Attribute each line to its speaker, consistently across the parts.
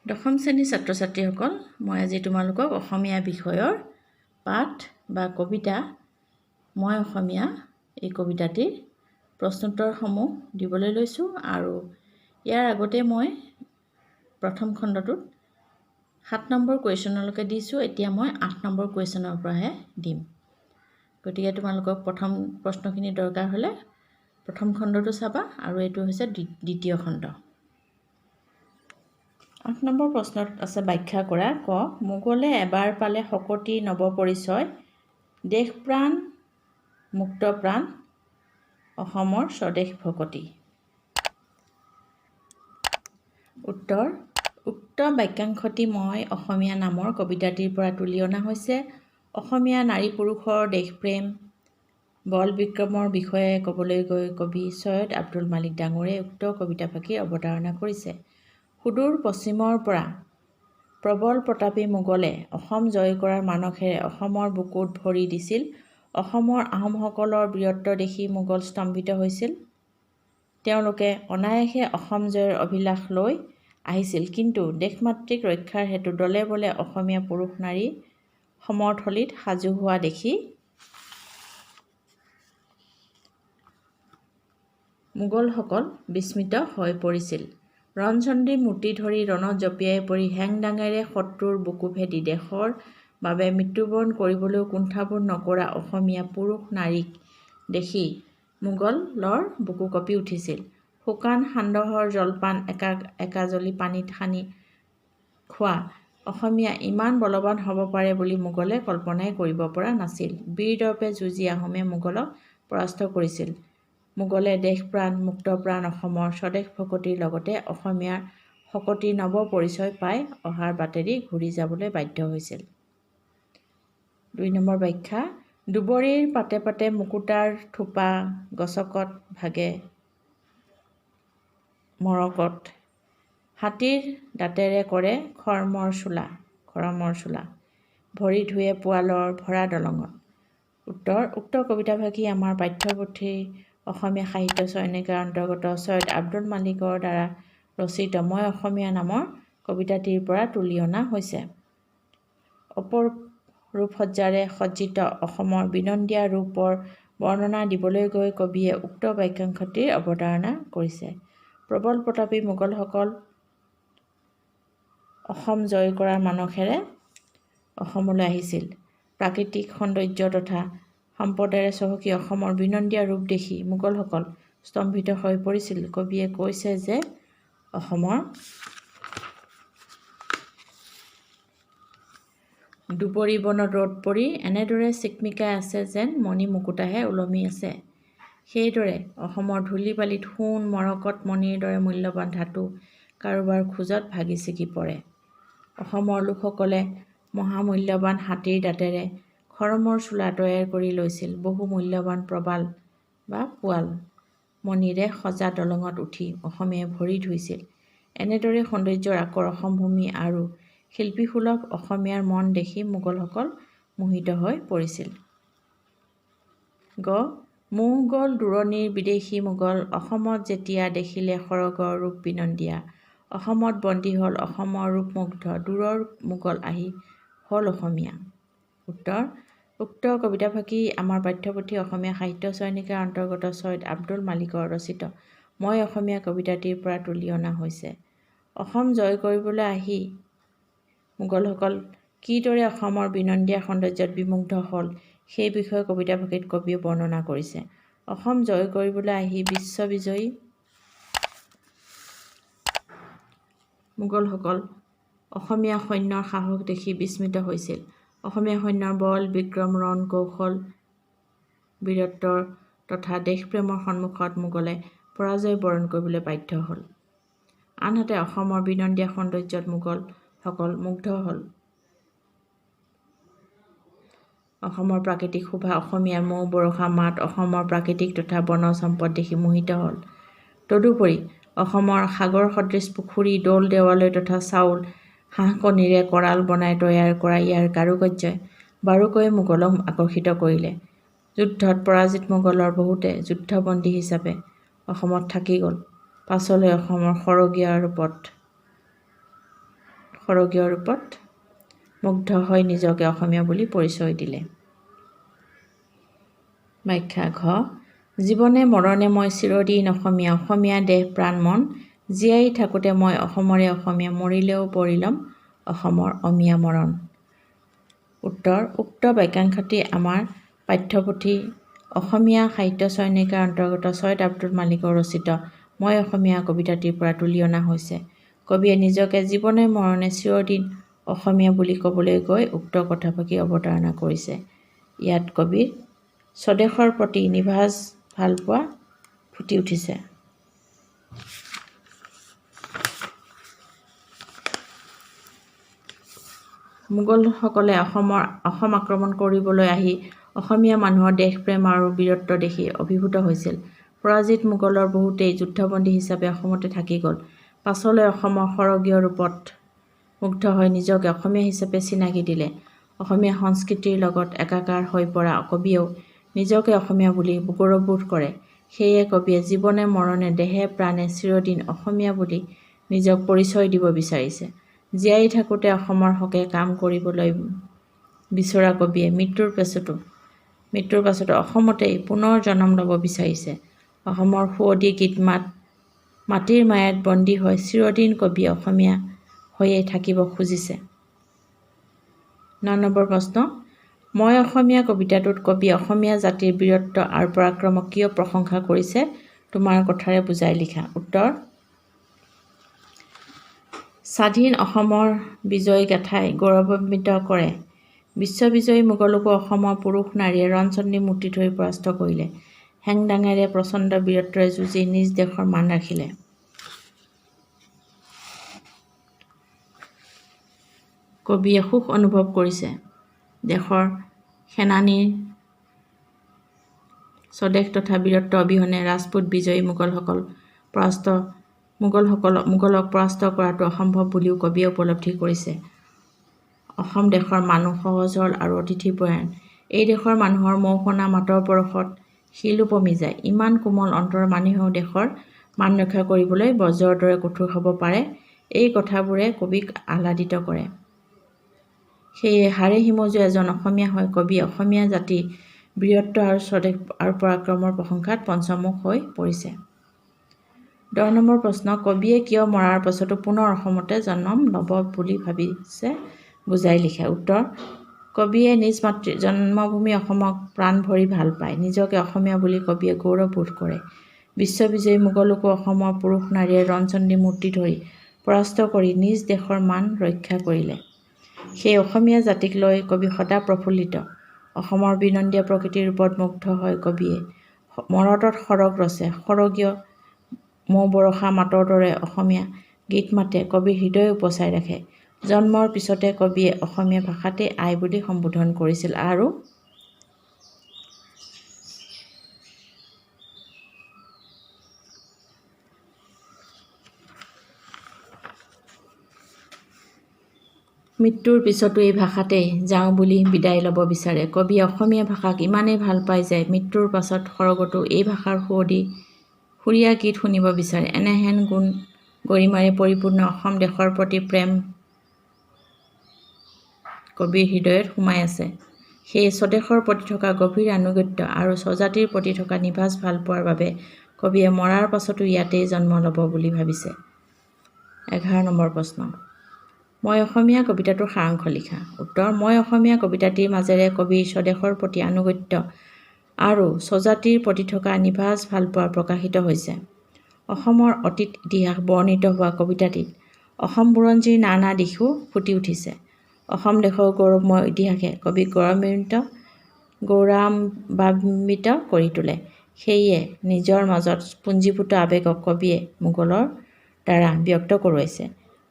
Speaker 1: দশম শ্ৰেণীৰ ছাত্ৰ ছাত্ৰীসকল, মই আজি তোমালোকক অসমীয়া বিষয়ৰ পাঠ বা কবিতা মই অসমীয়া এই কবিতাটিৰ প্ৰশ্নোত্তৰসমূহ দিবলৈ লৈছোঁ আৰু ইয়াৰ আগতে মই প্ৰথম খণ্ডটোত 7 নম্বৰ কুৱেশ্যনলৈকে দিছোঁ। এতিয়া মই 8 নম্বৰ কুৱেশ্যনৰ পৰাহে দিম। গতিকে তোমালোকক প্ৰথম প্ৰশ্নখিনি দৰকাৰ হ'লে প্ৰথম খণ্ডটো চাবা আৰু এইটো হৈছে দ্বিতীয় খণ্ড। 8 নম্বৰ প্ৰশ্নত আছে ব্যাখ্যা কৰা। ক, মোগলে এবাৰ পালে শকতি নৱ পৰিচয়, দেশ প্ৰাণ মুক্ত প্ৰাণ অসমৰ স্বদেশ ভকতি। উত্তৰ, উক্ত বাক্যাংশটি মই অসমীয়া নামৰ কবিতাটিৰ পৰা তুলি অনা হৈছে। অসমীয়া নাৰী পুৰুষৰ দেশপ্ৰেম বল বিক্ৰমৰ বিষয়ে ক'বলৈ গৈ কবি ছৈয়দ আব্দুল মালিক ডাঙৰে উক্ত কবিতাফাঁকিৰ অৱতাৰণা কৰিছে। সুদূৰ পশ্চিমৰ পৰা প্ৰবল প্ৰতাপী মোগলে অসম জয় কৰাৰ মানসেৰে অসমৰ বুকুত ভৰি দিছিল। অসমৰ আহোমসকলৰ বীৰত্ব দেখি মোগল স্তম্ভিত হৈছিল। তেওঁলোকে অনায়াসে অসম জয়ৰ অভিলাষ লৈ আহিছিল, কিন্তু দেশমাতৃক ৰক্ষাৰ হেতু দলে বলে অসমীয়া পুৰুষ নাৰী সমৰথলীত সাজু হোৱা দেখি মোগলসকল বিস্মিত হৈ পৰিছিল। ৰণচণ্ডীৰ মূৰ্তি ধৰি ৰণত জঁপিয়াই পৰি হেং-দাঙেৰে শত্ৰুৰ বুকু ভেদি দেশৰ বাবে মৃত্যুবৰণ কৰিবলৈও কুণ্ঠাবোধ নকৰা অসমীয়া পুৰুষ নাৰীক দেখি মোগলৰ বুকু কঁপি উঠিছিল। শুকান সান্দহৰ জলপান একাজলি পানীত সানি খোৱা অসমীয়া ইমান বলৱান হ'ব পাৰে বুলি মোগলে কল্পনাই কৰিব পৰা নাছিল। বীৰদৰ্পে যুঁজি আহোমে মোগলক পৰাস্ত কৰিছিল। মোগলে দেশপ্ৰাণ মুক্তপ্ৰাণ অসমৰ স্বদেশ ভকতিৰ লগতে অসমীয়াৰ শকতি নৱ পৰিচয় পাই অহাৰ বাটেদি ঘূৰি যাবলৈ বাধ্য হৈছিল। 2 নম্বৰ ব্যাখ্যা। দুবৰিৰ পাতে পাতে মুকুতাৰ থোপা, গছকত ভাগে মৰকত, হাতীৰ দাঁতেৰে কৰে খৰমৰ চোলা, ভৰি ধুৱে পোৱালৰ ভৰা দলঙত। উত্তৰ, উক্ত কবিতাফাঁকি আমাৰ পাঠ্যপুথিৰ অসমীয়া সাহিত্য চয়নিকাৰ অন্তৰ্গত ছৈয়দ আব্দুল মালিকৰ দ্বাৰা ৰচিত মই অসমীয়া নামৰ কবিতাটিৰ পৰা তুলি অনা হৈছে। অপৰূপ ৰূপসজ্জাৰে সজ্জিত অসমৰ বিনন্দীয়া ৰূপৰ বৰ্ণনা দিবলৈ গৈ কবিয়ে উক্ত বাক্যাংশটিৰ অৱতাৰণা কৰিছে। প্ৰবল প্ৰতাপী মোগলসকল অসম জয় কৰাৰ মানসেৰে অসমলৈ আহিছিল। প্ৰাকৃতিক সৌন্দৰ্য তথা সম্পদেৰে চহকী অসমৰ বিনন্দীয়া ৰূপ দেখি মোগলসকল স্তম্ভিত হৈ পৰিছিল। কবিয়ে কৈছে যে অসমৰ দুবৰি বনত ৰ'দ পৰি এনেদৰে চিকমিকাই আছে যেন মণি মুকুতাহে ওলমি আছে। সেইদৰে অসমৰ ধূলি বালিত সোণ মৰকত মণিৰ দৰে মূল্যৱান ধাতু কাৰোবাৰ খোজত ভাগি ছিগি পৰে। অসমৰ লোকসকলে মহামূল্যৱান হাতীৰ দাঁতেৰে খৰমৰ চোলা তৈয়াৰ কৰি লৈছিল। বহু মূল্যৱান প্ৰবাল বা পোৱাল মণিৰে সজা দলঙত উঠি অসমীয়াই ভৰি ধুইছিল। এনেদৰে সৌন্দৰ্যৰ আকৰ অসমভূমি আৰু শিল্পীসুলভ অসমীয়াৰ মন দেখি মোগলসকল মোহিত হৈ পৰিছিল। গ, মোহ গ'ল দূৰণিৰ বিদেশী মোগল, অসমত যেতিয়া দেখিলে সৰগৰ ৰূপ বিনন্দীয়া। অসমত বন্দী হ'ল অসমৰ ৰূপমুগ্ধ, দূৰৰ মোগল আহি হ'ল অসমীয়া। উত্তৰ, উক্ত কবিতাফাঁকি আমাৰ পাঠ্যপুথি অসমীয়া সাহিত্য চয়নিকাৰ অন্তৰ্গত ছৈয়দ আব্দুল মালিকৰ ৰচিত মই অসমীয়া কবিতাটিৰ পৰা তুলি অনা হৈছে। অসম জয় কৰিবলৈ আহি মোগলসকল কিদৰে অসমৰ বিনন্দীয়া সৌন্দৰ্যত বিমুগ্ধ হ'ল সেই বিষয়ে কবিতাফাঁকিত কবিয়ে বৰ্ণনা কৰিছে। অসম জয় কৰিবলৈ আহি বিশ্ববিজয়ী মোগলসকল অসমীয়া সৈন্যৰ সাহস দেখি বিস্মিত হৈছিল। অসমীয়া সৈন্যৰ বল বিক্ৰম ৰণ কৌশল বীৰত্বৰ তথা দেশপ্ৰেমৰ সন্মুখত মোগলে পৰাজয় বৰণ কৰিবলৈ বাধ্য হ'ল। আনহাতে অসমৰ বিনন্দীয়া সৌন্দৰ্যত মোগলসকল মুগ্ধ হ'ল। অসমৰ প্ৰাকৃতিক শোভা, অসমীয়াৰ মৌ বৰষা মাত, অসমৰ প্ৰাকৃতিক তথা বনজ সম্পদ দেখি মোহিত হ'ল। তদুপৰি অসমৰ সাগৰ সদৃশ পুখুৰী, দৌল দেৱালয় তথা চাউল হাঁহ-কণীৰে কৰাল বনাই তৈয়াৰ কৰা ইয়াৰ কাৰুকাৰ্যই বাৰুকৈয়ে মোগলক আকৰ্ষিত কৰিলে। যুদ্ধত পৰাজিত মোগলৰ বহুতে যুদ্ধবন্দী হিচাপে অসমত থাকি গ'ল। পাছলৈ অসমৰ সৰগীয়া ৰূপত সৰগীয় ৰূপত মুগ্ধ হৈ নিজকে অসমীয়া বুলি পৰিচয় দিলে। ব্যাখ্যা ঘ জীৱনে মৰণে মই চিৰদিন অসমীয়া, অসমীয়া দেহ প্ৰাণ মন, জীয়াই থাকোঁতে মই অসমৰে অসমীয়া, মৰিলেও পৰিলম অসমৰ অমিয়া মৰণ। উত্তৰ উক্ত বাক্যাংশটি আমাৰ পাঠ্যপুথি অসমীয়া সাহিত্য চয়নিকাৰ অন্তৰ্গত ছৈয়দ আব্দুল মালিকৰ ৰচিত মই অসমীয়া কবিতাটিৰ পৰা তুলি অনা হৈছে। কবিয়ে নিজকে জীৱনে মৰণে চিৰদিন অসমীয়া বুলি ক'বলৈ গৈ উক্ত কথাফাকি অৱতাৰণা কৰিছে। ইয়াত কবিৰ স্বদেশৰ প্ৰতি নিভাঁজ ভালপোৱা ফুটি উঠিছে। মোগলসকলে অসম আক্ৰমণ কৰিবলৈ আহি অসমীয়া মানুহৰ দেশপ্ৰেম আৰু বীৰত্ব দেখি অভিভূত হৈছিল। পৰাজিত মোগলৰ বহুতেই যুদ্ধবন্দী হিচাপে অসমতে থাকি গ'ল। পাছলৈ অসমৰ সৰগীয় ৰূপত মুগ্ধ হৈ নিজকে অসমীয়া হিচাপে চিনাকি দিলে। অসমীয়া সংস্কৃতিৰ লগত একাকাৰ হৈ পৰা কবিয়েও নিজকে অসমীয়া বুলি গৌৰৱবোধ কৰে। সেয়ে কবিয়ে জীৱনে মৰণে দেহে প্ৰাণে চিৰদিন অসমীয়া বুলি নিজক পৰিচয় দিব বিচাৰিছে। জীয়াই থাকোঁতে অসমৰ হকে কাম কৰিবলৈ বিচৰা কবিয়ে মৃত্যুৰ পাছতো অসমতেই পুনৰ জন্ম ল'ব বিচাৰিছে। অসমৰ সুৱদী গীত মাটিৰ মায়াত বন্দী হৈ চিৰদিন কবিয়ে অসমীয়া হৈয়ে থাকিব খুজিছে। ৯ নম্বৰ প্ৰশ্ন মই অসমীয়া কবিতাটোত কবিয়ে অসমীয়া জাতিৰ বীৰত্ব আৰু পৰাক্ৰমক কিয় প্ৰশংসা কৰিছে তোমাৰ কথাৰে বুজাই লিখা। উত্তৰ স্বাধীন অসমৰ বিজয় গাথাই গৌৰৱান্বিত কৰে। বিশ্ববিজয়ী মোগলকো অসমৰ পুৰুষ নাৰীয়ে ৰণচণ্ডী মূৰ্তি ধৰি পৰাস্ত কৰিলে। হেংদাঙেৰে প্ৰচণ্ড বীৰত্বৰে যুঁজি নিজ দেশৰ মান ৰাখিলে। কবিয়ে সুখ অনুভৱ কৰিছে দেশৰ সেনানীৰ স্বদেশ তথা বীৰত্ব অবিহনে ৰাজপুত বিজয়ী মোগলক পৰাস্ত কৰাটো অসম্ভৱ বুলিও কবিয়ে উপলব্ধি কৰিছে। অসম দেশৰ মানুহ সহজ সৰল আৰু অতিথিপৰায়ণ। এই দেশৰ মানুহৰ মৌসনা মাতৰ পৰশত শিল উপমি যায়। ইমান কোমল অন্তৰৰ মানুহেও দেশৰ মান ৰক্ষা কৰিবলৈ বজ্ৰৰ দৰে কঠোৰ হ'ব পাৰে। এই কথাবোৰে কবিক আহ্লাদিত কৰে। সেয়ে হাড়ে হিমজুৱা এজন অসমীয়া হৈ কবিয়ে অসমীয়া জাতিৰ বীৰত্ব আৰু স্বদেশ আৰু পৰাক্ৰমৰ প্ৰশংসাত পঞ্চমুখ হৈ পৰিছে। ১০ নম্বৰ প্ৰশ্ন কবিয়ে কিয় মৰাৰ পাছতো পুনৰ অসমতে জন্ম ল'ব বুলি ভাবিছে বুজাই লিখা। উত্তৰ কবিয়ে নিজ মাতৃ জন্মভূমি অসমক প্ৰাণ ভৰি ভাল পায়। নিজকে অসমীয়া বুলি কবিয়ে গৌৰৱবোধ কৰে। বিশ্ববিজয়ী মোগলকো অসমৰ পুৰুষ নাৰীয়ে ৰণচণ্ডী মূৰ্তি ধৰি পৰাস্ত কৰি নিজ দেশৰ মান ৰক্ষা কৰিলে। সেই অসমীয়া জাতিক লৈ কবি সদা প্ৰফুল্লিত। অসমৰ বিনন্দীয়া প্ৰকৃতিৰ ৰূপত মুগ্ধ হৈ কবিয়ে মৰতত সৰগ ৰচে। সৰগীয় মৌ বৰষা মাতৰ দৰে অসমীয়া গীত মাতে কবিৰ হৃদয় উপচাই ৰাখে। জন্মৰ পিছতে কবিয়ে অসমীয়া ভাষাতেই আই বুলি সম্বোধন কৰিছিল আৰু মৃত্যুৰ পিছতো এই ভাষাতেই যাওঁ বুলি বিদায় ল'ব বিচাৰে। কবিয়ে অসমীয়া ভাষাক ইমানেই ভাল পায় যে মৃত্যুৰ পাছত সৰগতো এই ভাষাৰ সুৰীয়া গীত শুনিব বিচাৰে। এনেহেন গুণ গৰিমাৰে পৰিপূৰ্ণ অসম দেশৰ প্ৰতি প্ৰেম কবিৰ হৃদয়ত সোমাই আছে। সেয়ে স্বদেশৰ প্ৰতি থকা গভীৰ আনুগত্য আৰু স্বজাতিৰ প্ৰতি থকা নিভাঁজ ভালপোৱাৰ বাবে কবিয়ে মৰাৰ পাছতো ইয়াতেই জন্ম ল'ব বুলি ভাবিছে। ১১ নম্বৰ প্ৰশ্ন মই অসমীয়া কবিতাটোৰ সাৰাংশ লিখা। উত্তৰ মই অসমীয়া কবিতাটিৰ মাজেৰে কবিৰ স্বদেশৰ প্ৰতি আনুগত্য আৰু স্বজাতিৰ প্ৰতি থকা নিভাঁজ ভালপোৱা প্ৰকাশিত হৈছে। অসমৰ অতীত ইতিহাস বৰ্ণিত হোৱা কবিতাটিত অসম বুৰঞ্জীৰ নানা দিশো ফুটি উঠিছে। অসম দেশৰ গৌৰৱময় ইতিহাসে কবিক গৌৰৱান্বিত কৰি তোলে। সেয়ে নিজৰ মাজত পুঞ্জীভূত আৱেগক কবিয়ে মোগলৰ দ্বাৰা ব্যক্ত কৰোৱাইছে।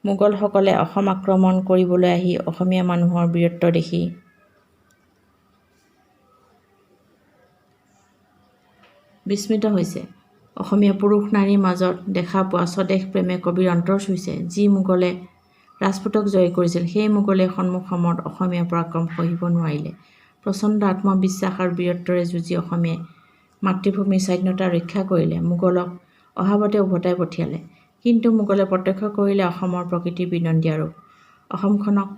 Speaker 1: মোগলসকলে অসম আক্ৰমণ কৰিবলৈ আহি অসমীয়া মানুহৰ বীৰত্ব দেখি বিস্মিত হৈছে। অসমীয়া পুৰুষ নাৰীৰ মাজত দেখা পোৱা স্বদেশ প্ৰেমে কবিৰ অন্তৰ চুইছে। যি মোগলে ৰাজপুতক জয় কৰিছিল সেই মোগলে সন্মুখ সমৰত অসমীয়া পৰাক্ৰম সহিব নোৱাৰিলে। প্ৰচণ্ড আত্মবিশ্বাস আৰু বীৰত্বৰে যুঁজি অসমীয়াই মাতৃভূমিৰ স্বাধীনতা ৰক্ষা কৰিলে। মোগলক অহাবতে উভতাই পঠিয়ালে। কিন্তু মোগলে প্ৰত্যক্ষ কৰিলে অসমৰ প্ৰকৃতিৰ বিনন্দীয়া ৰূপ। অসমখনক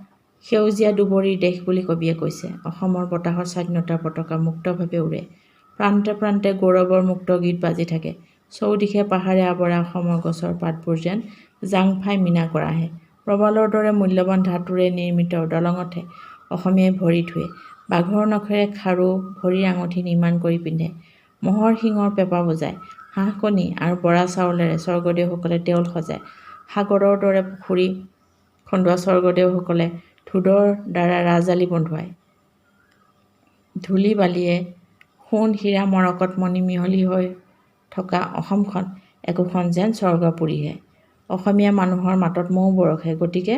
Speaker 1: সেউজীয়া দুবৰিৰ দেশ বুলি কবিয়ে কৈছে। অসমৰ বতাহত স্বাধীনতাৰ পতাকা মুক্তভাৱে উৰে। প্ৰান্তে প্ৰান্তে গৌৰৱৰ মুক্ত গীত বাজি থাকে। চৌদিশে পাহাৰে আৱৰা অসমৰ গছৰ পাতবোৰ যেন জাংফাই মীনা কৰাহে। প্ৰবালৰ দৰে মূল্যৱান ধাতুৰে নিৰ্মিত দলঙতহে অসমীয়াই ভৰি থুৱে। বাঘৰ নখেৰে খাৰু ভৰিৰ আঙুঠি নিৰ্মাণ কৰি পিন্ধে। মহৰ শিঙৰ পেঁপা বজায়। হাঁহ কণী আৰু বৰা চাউলেৰে স্বৰ্গদেউসকলে দেউল সজায়। সাগৰৰ দৰে পুখুৰী খন্দুৱা স্বৰ্গদেউসকলে ধোদৰ দ্বাৰা ৰাজআলি বন্ধুৱায়। ধূলি বালিয়ে সোণ হীৰা মৰকত মণি মিহলি হৈ থকা অসমখন একোখন যেন স্বৰ্গপুৰীহে। অসমীয়া মানুহৰ মাতত মৌ বৰষে। গতিকে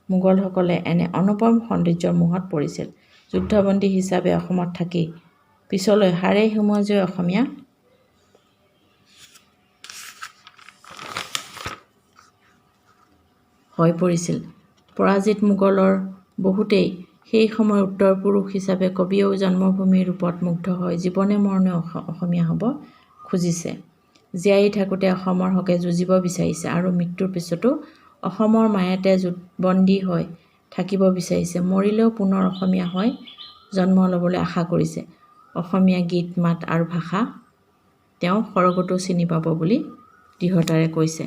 Speaker 1: মোগলসকলে এনে অনুপম সৌন্দৰ্যৰ মোহত পৰিছিল। যুদ্ধবন্দী হিচাপে অসমত থাকি পিছলৈ হাড়ে হিমজুৱে অসমীয়া হৈ পৰিছিল। পৰাজিত মোগলৰ বহুতেই সেই সময়ৰ উত্তৰ পুৰুষ হিচাপে কবিয়েও জন্মভূমিৰ ৰূপত মুগ্ধ হৈ জীৱনে মৰণে অসমীয়া হ'ব খুজিছে। জীয়াই থাকোঁতে অসমৰ হকে যুঁজিব বিচাৰিছে আৰু মৃত্যুৰ পিছতো অসমৰ মায়াতে বন্দী হৈ থাকিব বিচাৰিছে। মৰিলেও পুনৰ অসমীয়া হৈ জন্ম ল'বলৈ আশা কৰিছে। অসমীয়া গীত মাত আৰু ভাষা তেওঁ সৰগতো চিনি পাব বুলি দৃঢ়তাৰে কৈছে।